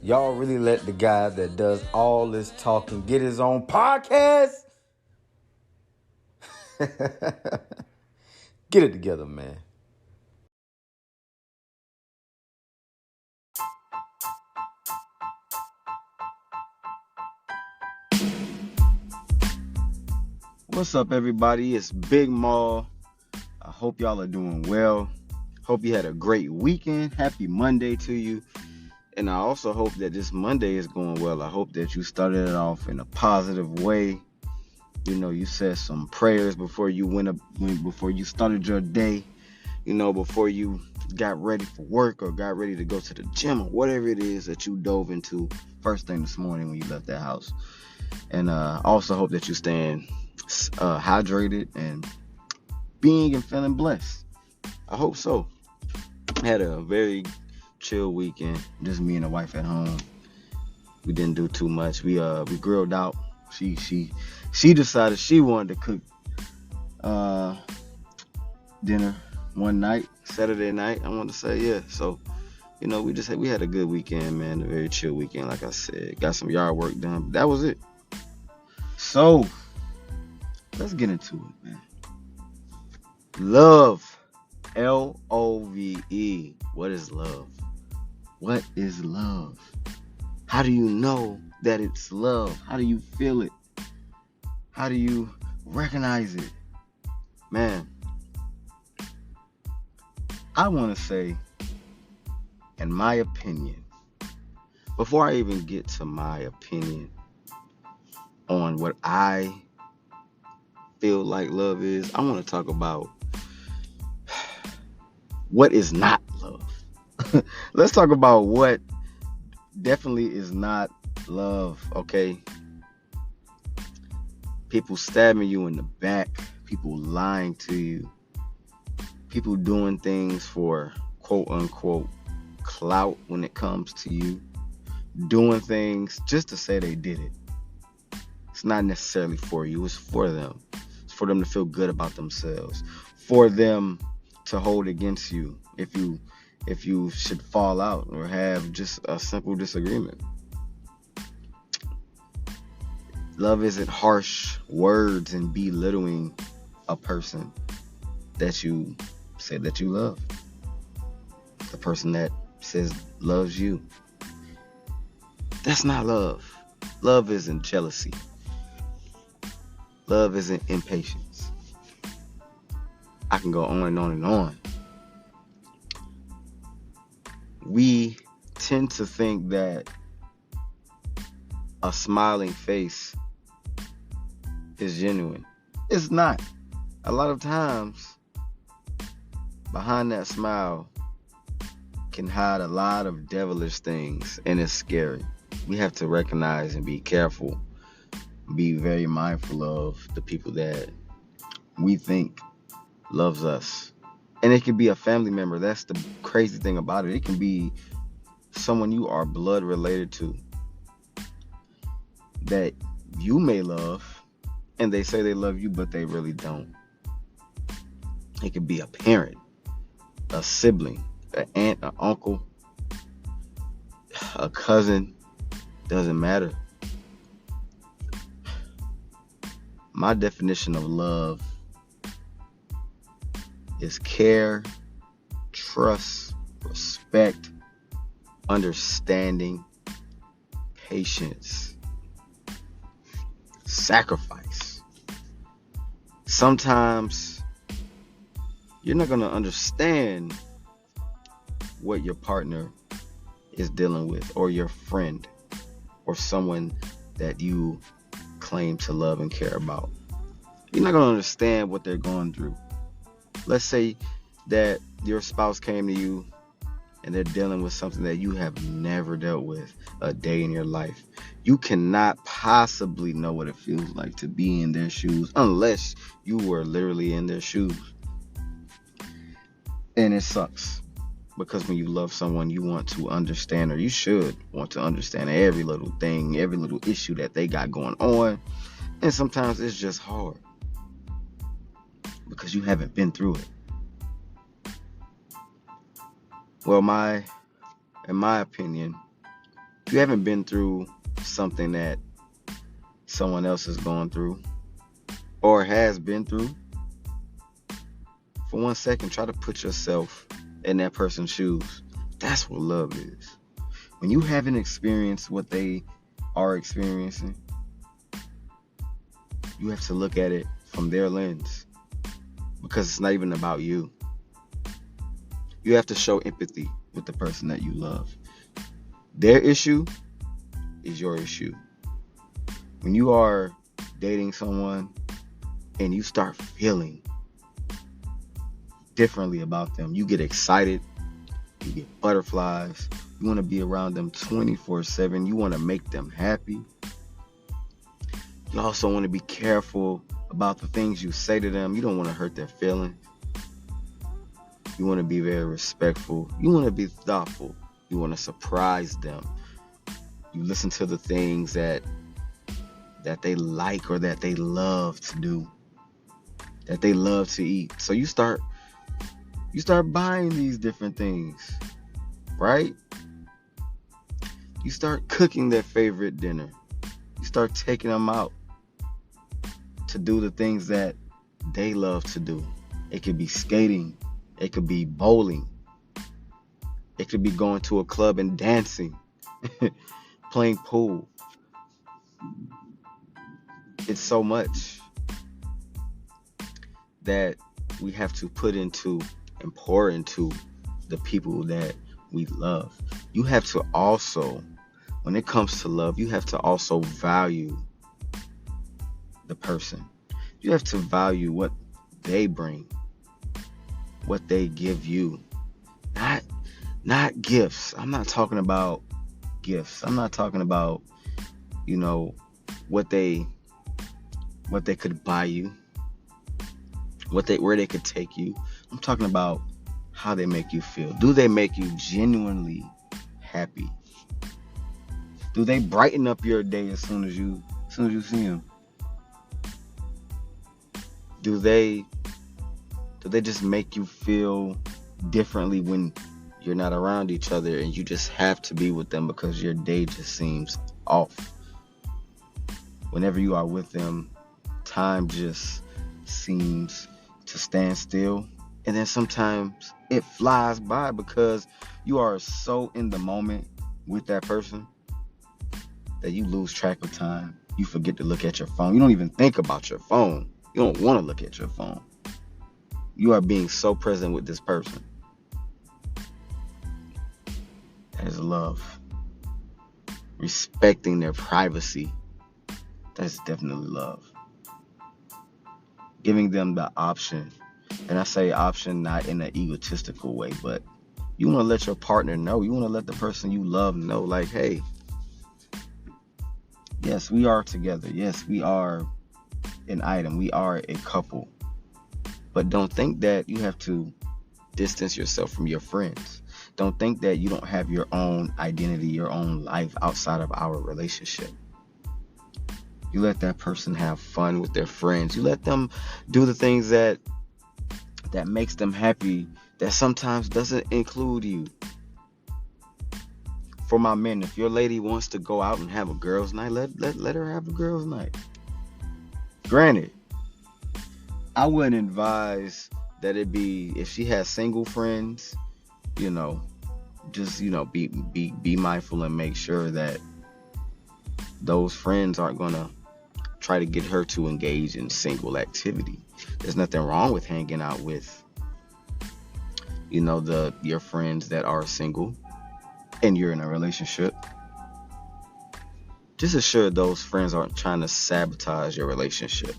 Y'all really let the guy that does all this talking get his own podcast? Get it together, man. What's up, everybody? It's Big Maul. I hope y'all are doing well. Hope you had a great weekend. Happy Monday to you. And I also hope that this Monday is going well. I hope that you started it off in a positive way. You know, you said some prayers before you before you started your day. You know, before you got ready for work or got ready to go to the gym or whatever it is that you dove into first thing this morning when you left that house. And I also hope that you're staying hydrated and being and feeling blessed. I hope so. I had a very chill weekend, just me and the wife at home. We didn't do too much. We grilled out. She decided she wanted to cook dinner one night, Saturday night. I want to say, yeah. So, you know, we had a good weekend, man. A very chill weekend, like I said. Got some yard work done. But that was it. So, let's get into it, man. Love. Love. What is love? What is love? How do you know that it's love? How do you feel it? How do you recognize it? Man, I want to say, in my opinion, before I even get to my opinion on what I feel like love is, I want to talk about what is not love. Let's talk about what definitely is not love, okay? People stabbing you in the back, people lying to you, people doing things for quote unquote clout when it comes to you, doing things just to say they did it. It's not necessarily for you, it's for them. It's for them to feel good about themselves, for them to hold against you if you should fall out or have just a simple disagreement. Love isn't harsh words and belittling a person that you say that you love. The person that says loves you. That's not love. Love isn't jealousy. Love isn't impatience. I can go on and on and on. We tend to think that a smiling face is genuine. It's not. A lot of times, behind that smile can hide a lot of devilish things, and it's scary. We have to recognize and be careful, be very mindful of the people that we think loves us. And it can be a family member. That's the crazy thing about it. It can be someone you are blood related to that you may love, and they say they love you, but they really don't. It could be a parent, a sibling, an aunt, an uncle, a cousin. Doesn't matter. My definition of love is care, trust, respect, understanding, patience, sacrifice. Sometimes you're not going to understand what your partner is dealing with, or your friend, or someone that you claim to love and care about. You're not going to understand what they're going through. Let's say that your spouse came to you and they're dealing with something that you have never dealt with a day in your life. You cannot possibly know what it feels like to be in their shoes unless you were literally in their shoes. And it sucks, because when you love someone, you want to understand, or you should want to understand every little thing, every little issue that they got going on. And sometimes it's just hard because you haven't been through it. Well, in my opinion, If you haven't been through something that someone else is going through or has been through, for 1 second, try to put yourself in that person's shoes. That's what love is. When you haven't experienced what they are experiencing, you have to look at it from their lens, because it's not even about you. You have to show empathy with the person that you love. Their issue is your issue. When you are dating someone and you start feeling differently about them, you get excited, you get butterflies, you want to be around them 24/7, you want to make them happy. You also want to be careful about the things you say to them. You don't want to hurt their feelings. You want to be very respectful. You want to be thoughtful. You want to surprise them. You listen to the things that they like or that they love to do, that they love to eat. So you start buying these different things, right? You start cooking their favorite dinner. You start taking them out to do the things that they love to do. It could be skating. It could be bowling. It could be going to a club and dancing, playing pool. It's so much that we have to put into and pour into the people that we love. You have to also, when it comes to love, you have to also value the person. You have to value what they bring, what they give you. Not gifts. I'm not talking about gifts. I'm not talking about, what they could buy you, where they could take you. I'm talking about how they make you feel. Do they make you genuinely happy? Do they brighten up your day as soon as you see them? Do they just make you feel differently when you're not around each other and you just have to be with them because your day just seems off? Whenever you are with them, time just seems to stand still. And then sometimes it flies by because you are so in the moment with that person that you lose track of time. You forget to look at your phone. You don't even think about your phone. You don't want to look at your phone. You are being so present with this person. That is love. Respecting their privacy. That's definitely love. Giving them the option. And I say option not in an egotistical way, but you want to let your partner know. You want to let the person you love know, like, hey, yes, we are together. Yes, we are an item. We are a couple. But don't think that you have to distance yourself from your friends. Don't think that you don't have your own identity, your own life outside of our relationship. You let that person have fun with their friends. You let them do the things that makes them happy, that sometimes doesn't include you. For my men, if your lady wants to go out and have a girls' night, let her have a girls' night. Granted, I wouldn't advise that it be, if she has single friends, just be mindful and make sure that those friends aren't gonna try to get her to engage in single activity. There's nothing wrong with hanging out with your friends that are single and you're in a relationship. Just assure those friends aren't trying to sabotage your relationship.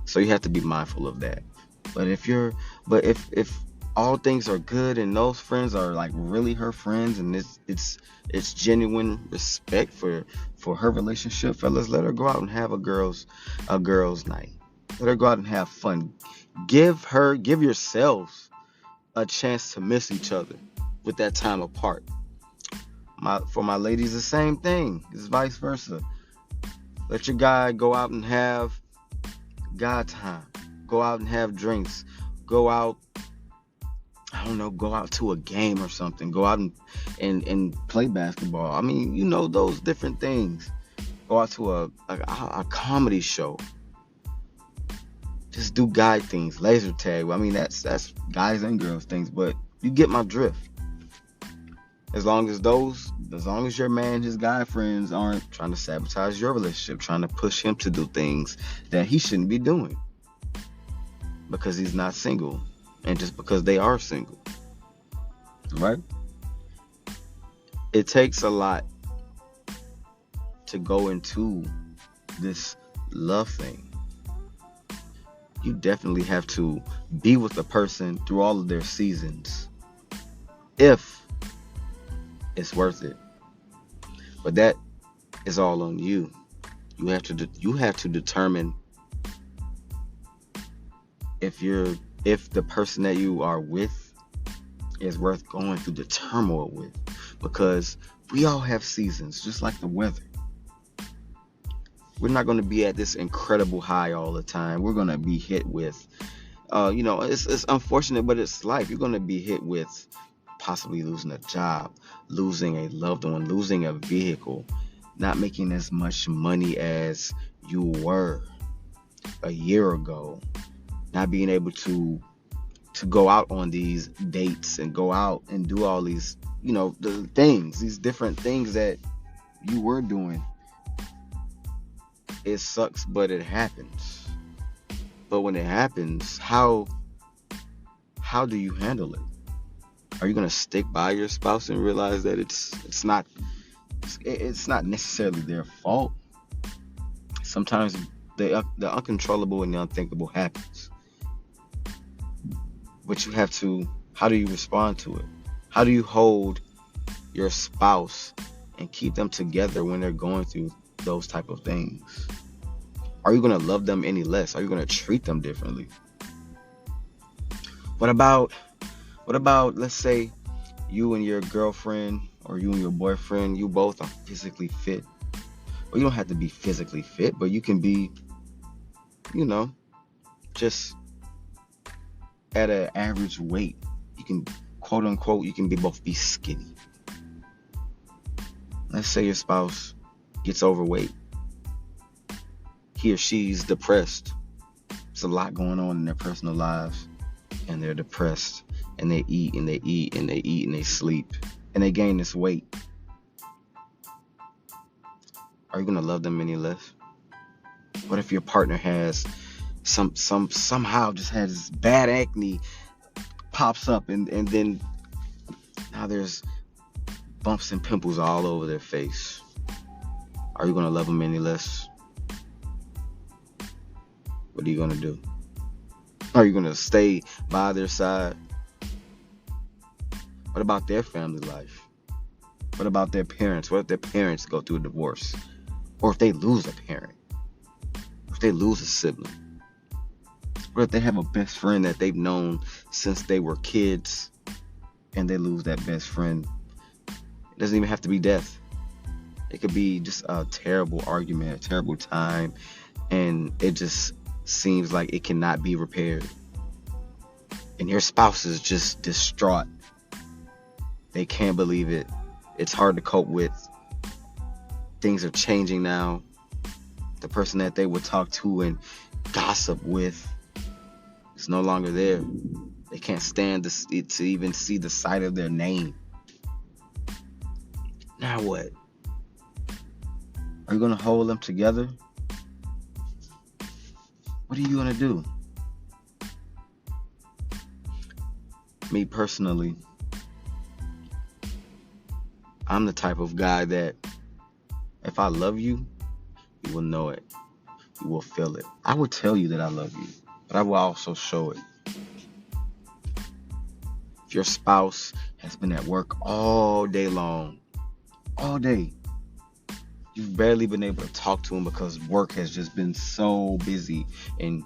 So you have to be mindful of that. But if all things are good and those friends are like really her friends and it's genuine respect for her relationship, fellas, let her go out and have a girls night. Let her go out and have fun. Give yourselves a chance to miss each other with that time apart. For my ladies, the same thing. It's vice versa. Let your guy go out and have guy time. Go out and have drinks. Go out I don't know, go out to a game or something. Go out and play basketball. I mean, those different things. Go out to a comedy show. Just do guy things, laser tag. I mean, that's guys and girls things, but you get my drift. As long as your man, his guy friends aren't trying to sabotage your relationship, trying to push him to do things that he shouldn't be doing because he's not single, and just because they are single, right? It takes a lot to go into this love thing. You definitely have to be with the person through all of their seasons, if it's worth it. But that is all on you. You have to determine if the person that you are with is worth going through the turmoil with, because we all have seasons, just like the weather. We're not going to be at this incredible high all the time. We're going to be hit with, it's unfortunate, but it's life. You're going to be hit with possibly losing a job, losing a loved one, losing a vehicle, not making as much money as you were a year ago, not being able to go out on these dates and go out and do all these, the things, these different things that you were doing. It sucks, but it happens. But when it happens, how do you handle it? Are you gonna stick by your spouse and realize that it's not necessarily their fault? Sometimes the uncontrollable and the unthinkable happens. But how do you respond to it? How do you hold your spouse and keep them together when they're going through those type of things? Are you going to love them any less? Are you going to treat them differently? What about, let's say you and your girlfriend or you and your boyfriend, you both are physically fit. Well, you don't have to be physically fit, but you can be, just at an average weight. You can, quote unquote, you can both be skinny. Let's say your spouse gets overweight. He or she's depressed. There's a lot going on in their personal lives, and they're depressed, and they eat and they eat and they eat and they sleep, and they gain this weight. Are you gonna love them any less? What if your partner has somehow just has bad acne, pops up, and then now there's bumps and pimples all over their face? Are you gonna love them any less? What are you gonna do? Are you gonna stay by their side? What about their family life? What about their parents? What if their parents go through a divorce? Or if they lose a parent? If they lose a sibling? What if they have a best friend that they've known since they were kids and they lose that best friend? It doesn't even have to be death. It could be just a terrible argument, a terrible time, and it just seems like it cannot be repaired. And your spouse is just distraught. They can't believe it. It's hard to cope with. Things are changing now. The person that they would talk to and gossip with is no longer there. They can't stand to even see the sight of their name. Now what? Are you going to hold them together? What are you going to do? Me personally, I'm the type of guy that if I love you, you will know it. You will feel it. I will tell you that I love you, but I will also show it. If your spouse has been at work all day long, all day, you've barely been able to talk to him because work has just been so busy, and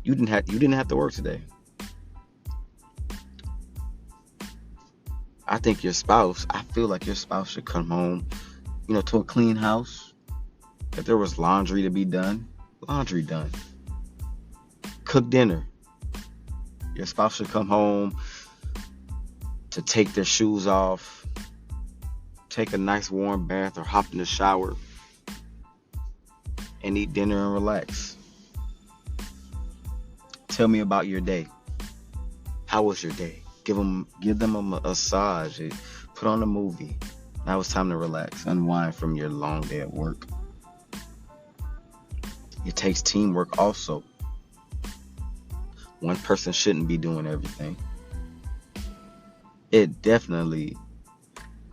you didn't have to work today. I feel like your spouse should come home, to a clean house. If there was laundry to be done, laundry done. Cook dinner. Your spouse should come home to take their shoes off, take a nice warm bath, or hop in the shower and eat dinner and relax. Tell me about your day. How was your day? Give them a massage. Put on a movie. Now it's time to relax, unwind from your long day at work. It takes teamwork also. One person shouldn't be doing everything. It definitely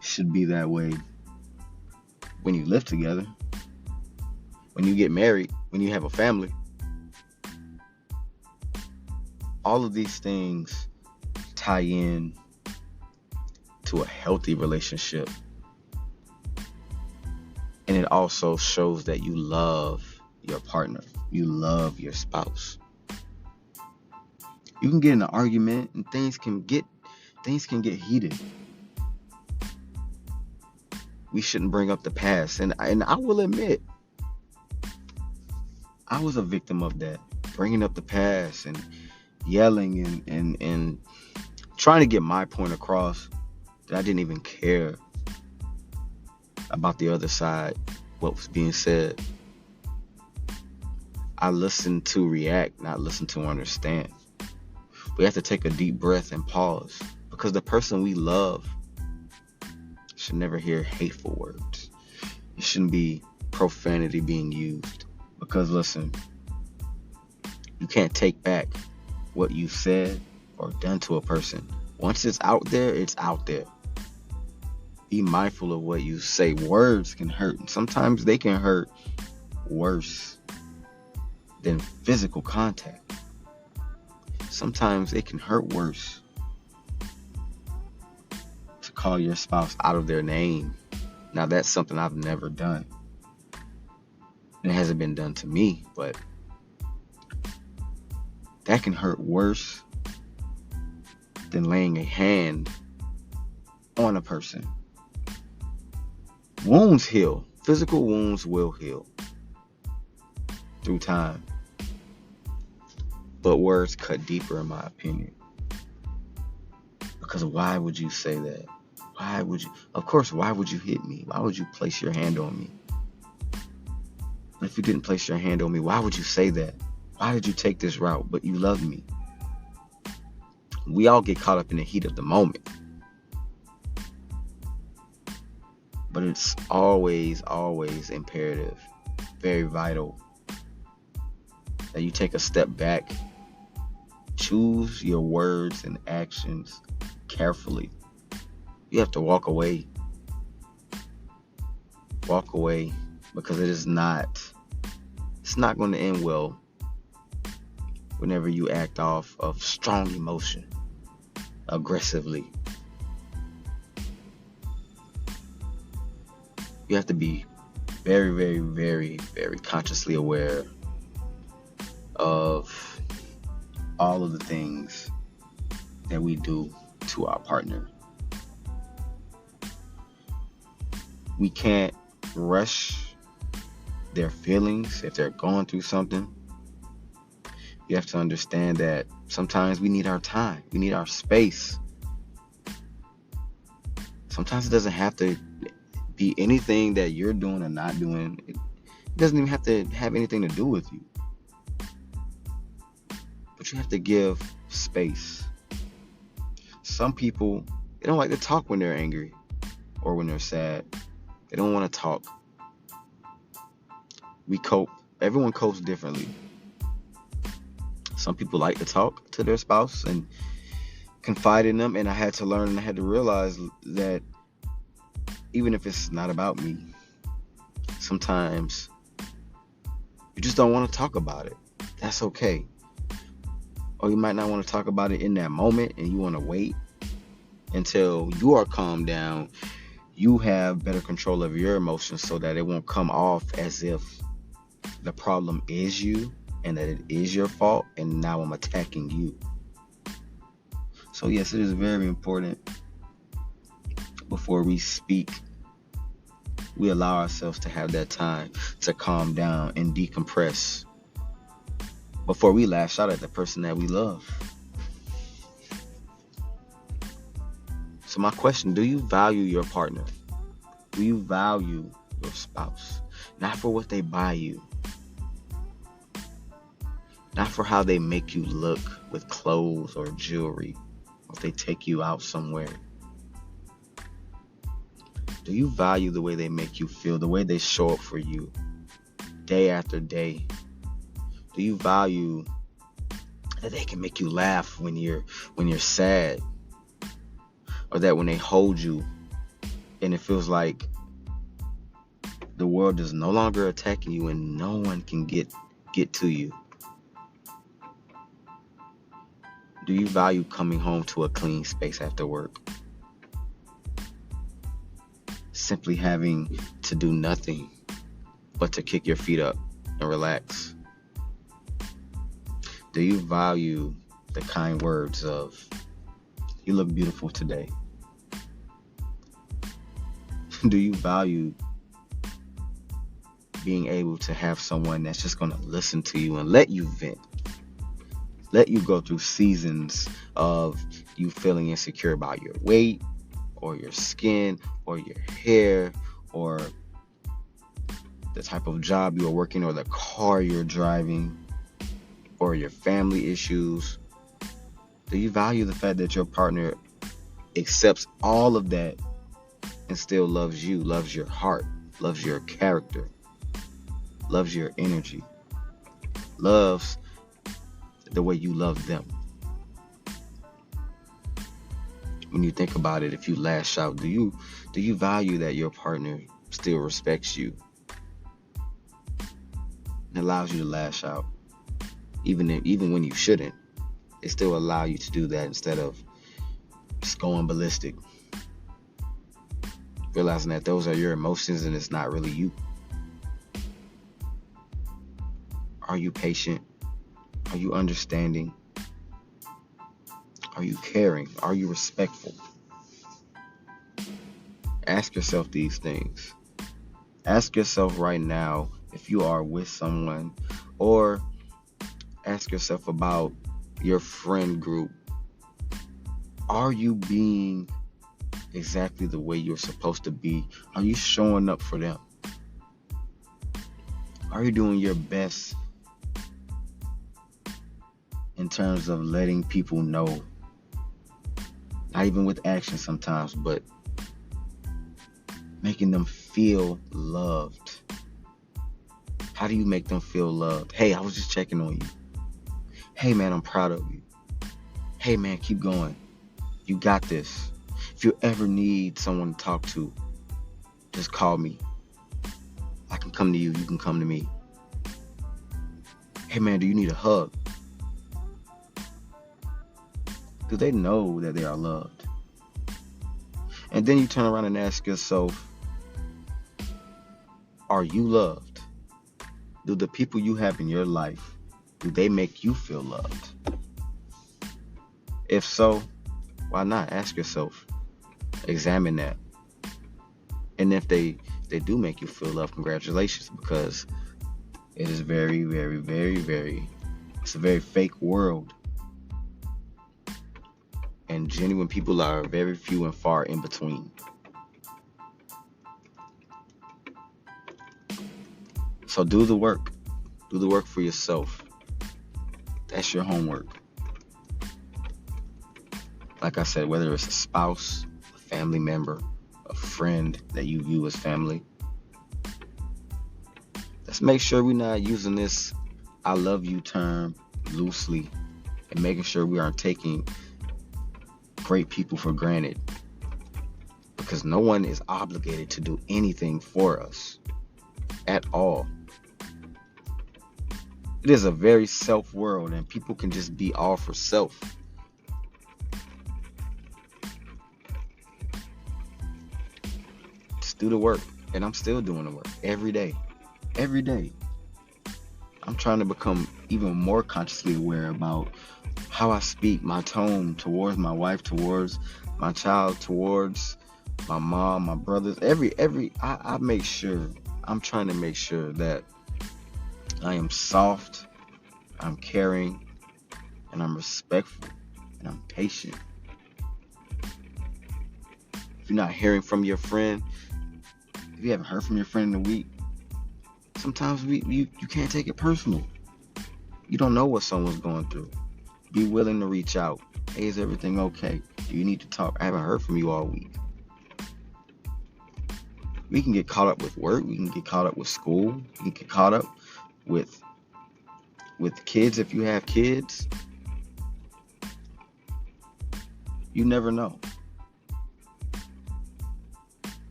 should be that way when you live together, when you get married, when you have a family. All of these things tie in to a healthy relationship. And it also shows that you love your partner. You love your spouse. You can get in an argument and things can get heated. We shouldn't bring up the past. And I will admit, I was a victim of that. Bringing up the past and yelling and trying to get my point across that I didn't even care about the other side, what was being said. I listened to react, not listen to understand. We have to take a deep breath and pause, because the person we love should never hear hateful words. It shouldn't be profanity being used, because listen, you can't take back what you said or done to a person. Once it's out there, it's out there. Be mindful of what you say. Words can hurt, and sometimes they can hurt worse than physical contact. Sometimes it can hurt worse to call your spouse out of their name. Now, that's something I've never done. It hasn't been done to me, but that can hurt worse than laying a hand on a person. Wounds heal. Physical wounds will heal through time. But words cut deeper, in my opinion. Because why would you say that? Why would you? Of course, why would you hit me? Why would you place your hand on me? If you didn't place your hand on me, why would you say that? Why did you take this route? But you love me. We all get caught up in the heat of the moment. But it's always, always imperative, very vital, that you take a step back. Choose your words and actions carefully. You have to walk away. Walk away, because it's not going to end well whenever you act off of strong emotion, aggressively. You have to be very, very, very, very consciously aware of all of the things that we do to our partner. We can't rush their feelings if they're going through something. You have to understand that sometimes we need our time. We need our space. Sometimes it doesn't have to be anything that you're doing or not doing. It doesn't even have to have anything to do with you. But you have to give space. Some people, they don't like to talk when they're angry or when they're sad. They don't want to talk. We cope. Everyone copes differently. Some people like to talk to their spouse and confide in them, and I had to learn and I had to realize that even if it's not about me, sometimes you just don't want to talk about it. That's okay. Or you might not want to talk about it in that moment, and you want to wait until you are calmed down. You have better control of your emotions so that it won't come off as if the problem is you and that it is your fault, and now I'm attacking you. So yes, it is very important before we speak, we allow ourselves to have that time to calm down and decompress before we lash out at the person that we love. So my question, do you value your partner? Do you value your spouse? Not for what they buy you. Not for how they make you look with clothes or jewelry, or if they take you out somewhere. Do you value the way they make you feel, the way they show up for you day after day? Do you value that they can make you laugh when you're sad? Or that when they hold you and it feels like the world is no longer attacking you and no one can get to you? Do you value coming home to a clean space after work? Simply having to do nothing but to kick your feet up and relax? Do you value the kind words of, "You look beautiful today"? Do you value being able to have someone that's just going to listen to you and let you vent? Let you go through seasons of you feeling insecure about your weight or your skin or your hair or the type of job you're working or the car you're driving or your family issues. Do you value the fact that your partner accepts all of that and still loves you, loves your heart, loves your character, loves your energy, loves the way you love them? When you think about it, if you lash out, do you value that your partner still respects you and allows you to lash out, even when you shouldn't? They still allow you to do that instead of just going ballistic, realizing that those are your emotions and it's not really you. Are you patient? Are you understanding? Are you caring? Are you respectful? Ask yourself these things. Ask yourself right now if you are with someone, or ask yourself about your friend group. Are you being exactly the way you're supposed to be? Are you showing up for them? Are you doing your best in terms of letting people know? Not even with action sometimes, but making them feel loved. How do you make them feel loved? Hey, I was just checking on you. Hey, man, I'm proud of you. Hey, man, keep going. You got this. If you ever need someone to talk to, just call me. I can come to you. You can come to me. Hey, man, do you need a hug? Do they know that they are loved? And then you turn around and ask yourself, are you loved? Do the people you have in your life, do they make you feel loved? If so, why not? Ask yourself. Examine that. And if they do make you feel loved, congratulations, because it is very, very, very, very, it's a very fake world. And genuine people are very few and far in between. So do the work. Do the work for yourself. That's your homework. Like I said, whether it's a spouse, a family member, a friend that you view as family, let's make sure we're not using this "I love you" term loosely and making sure we aren't taking great people for granted, because no one is obligated to do anything for us at all. It is a very self world, and people can just be all for self. Just do the work, and I'm still doing the work every day. Every day. I'm trying to become even more consciously aware about how I speak, my tone towards my wife, towards my child, towards my mom, my brothers. I make sure, I'm trying to make sure that I am soft, I'm caring, and I'm respectful, and I'm patient. if you're not hearing from your friend, if you haven't heard from your friend in a week, sometimes you can't take it personal. You don't know what someone's going through. Be willing to reach out. Hey, is everything okay? Do you need to talk? I haven't heard from you all week. We can get caught up with work. We can get caught up with school. We can get caught up with kids if you have kids. You never know.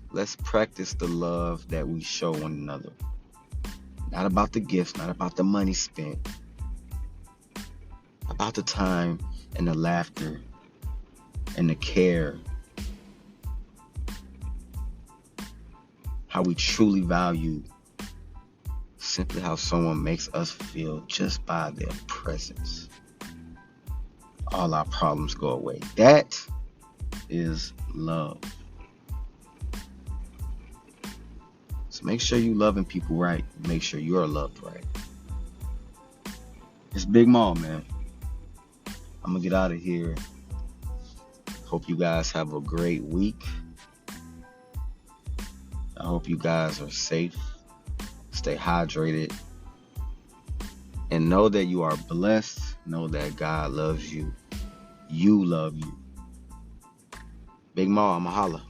Let's practice the love that we show one another. Not about the gifts, not about the money spent. About the time and the laughter and the care. How we truly value simply how someone makes us feel just by their presence. All our problems go away. That is love. So make sure you loving people right. Make sure you're loved right. It's Big Maul, man. I'm going to get out of here. Hope you guys have a great week. I hope you guys are safe. Stay hydrated. And know that you are blessed. Know that God loves you. You love you. Big Maul, I'ma holla.